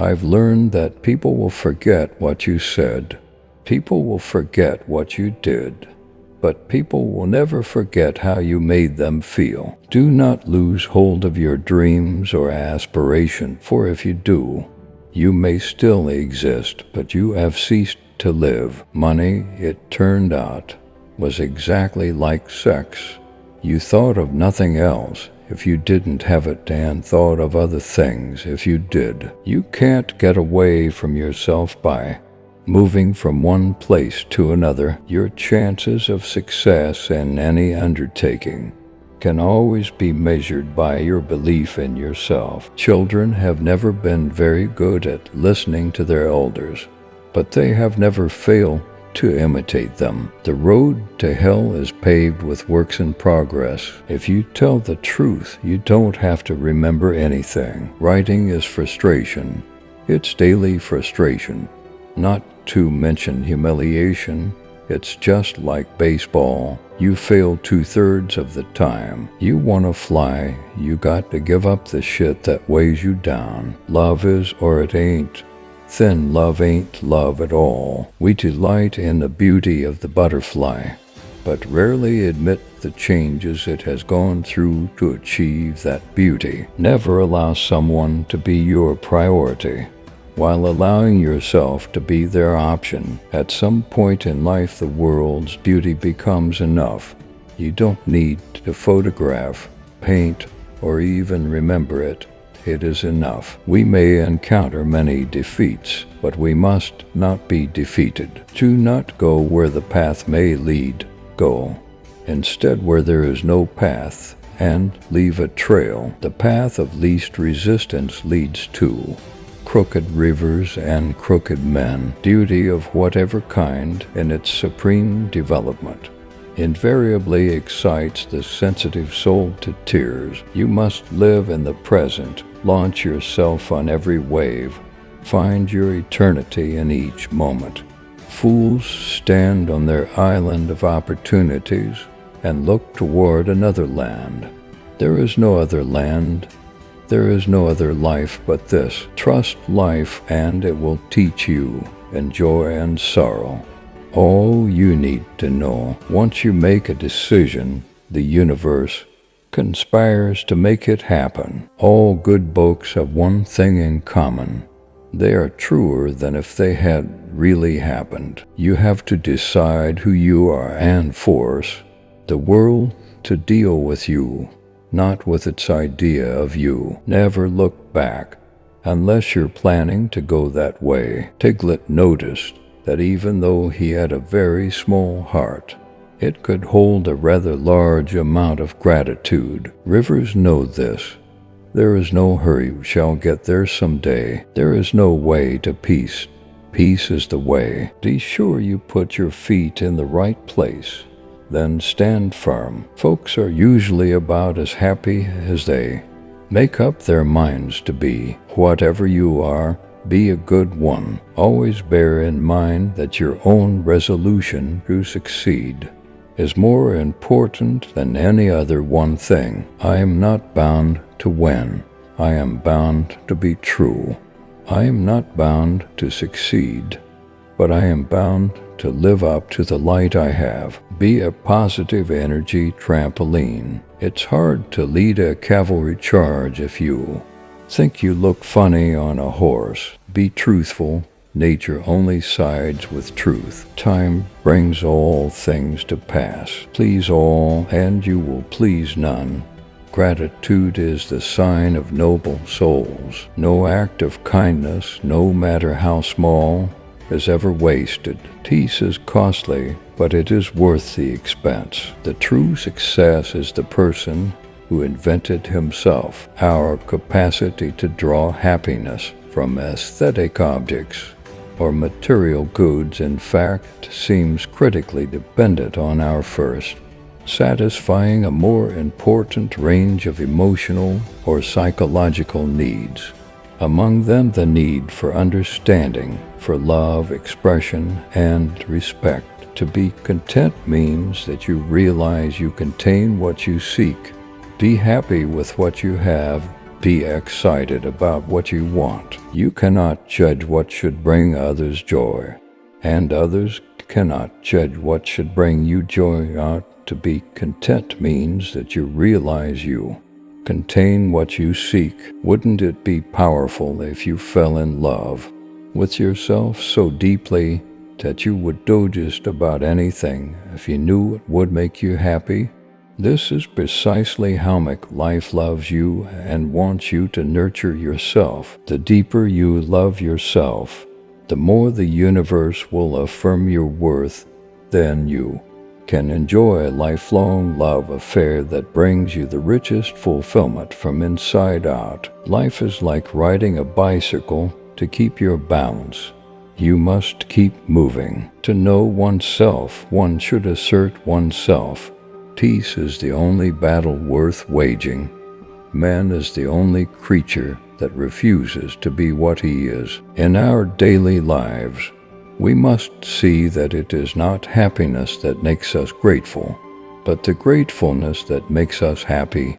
I've learned that people will forget what you said. People will forget what you did. But people will never forget how you made them feel. Do not lose hold of your dreams or aspiration, for if you do, you may still exist, but you have ceased to live. Money, it turned out, was exactly like sex. You thought of nothing else if you didn't have it, and thought of other things if you did. You can't get away from yourself by moving from one place to another. Your chances of success in any undertaking can always be measured by your belief in yourself. Children have never been very good at listening to their elders, but they have never failed to imitate them. The road to hell is paved with works in progress. If you tell the truth, you don't have to remember anything. Writing is frustration. It's daily frustration. Not to mention humiliation. It's just like baseball. You fail 2/3 of the time. You want to fly, you got to give up the shit that weighs you down. Love is or it ain't. Thin love ain't love at all. We delight in the beauty of the butterfly, but rarely admit the changes it has gone through to achieve that beauty. Never allow someone to be your priority while allowing yourself to be their option. At some point in life, the world's beauty becomes enough. You don't need to photograph, paint, or even remember it. It is enough. We may encounter many defeats, but we must not be defeated. Do not go where the path may lead. Go instead where there is no path, and leave a trail. The path of least resistance leads to crooked rivers and crooked men. Duty of whatever kind in its supreme development invariably excites the sensitive soul to tears. You must live in the present. Launch yourself on every wave. Find your eternity in each moment. Fools stand on their island of opportunities and look toward another land. There is no other land. There is no other life but this. Trust life and it will teach you in joy and sorrow all you need to know. Once you make a decision, the universe conspires to make it happen. All good books have one thing in common. They are truer than if they had really happened. You have to decide who you are and force the world to deal with you, not with its idea of you. Never look back unless you're planning to go that way. Tiglet noticed that even though he had a very small heart, it could hold a rather large amount of gratitude. Rivers know this. There is no hurry, we shall get there someday. There is no way to peace. Peace is the way. Be sure you put your feet in the right place, then stand firm. Folks are usually about as happy as they make up their minds to be. Whatever you are, be a good one. Always bear in mind that your own resolution to succeed is more important than any other one thing. I am not bound to win. I am bound to be true. I am not bound to succeed, but I am bound to live up to the light I have. Be a positive energy trampoline. It's hard to lead a cavalry charge if you think you look funny on a horse. Be truthful. Nature only sides with truth. Time brings all things to pass. Please all, and you will please none. Gratitude is the sign of noble souls. No act of kindness, no matter how small, is ever wasted. Peace is costly, but it is worth the expense. The true success is the person who invented himself. Our capacity to draw happiness from aesthetic objects or material goods, in fact, seems critically dependent on our first satisfying a more important range of emotional or psychological needs. Among them, the need for understanding, for love, expression, and respect. To be content means that you realize you contain what you seek. Be happy with what you have, Be excited about what you want. You cannot judge what should bring others joy, and others cannot judge what should bring you joy. To be content means that you realize you contain what you seek. Wouldn't it be powerful if you fell in love with yourself so deeply that you would do just about anything if you knew it would make you happy? This is precisely how much life loves you and wants you to nurture yourself. The deeper you love yourself, the more the universe will affirm your worth. Then you can enjoy a lifelong love affair that brings you the richest fulfillment from inside out. Life is like riding a bicycle. To keep your balance, you must keep moving. To know oneself, one should assert oneself. Peace is the only battle worth waging. Man is the only creature that refuses to be what he is. In our daily lives, we must see that it is not happiness that makes us grateful, but the gratefulness that makes us happy.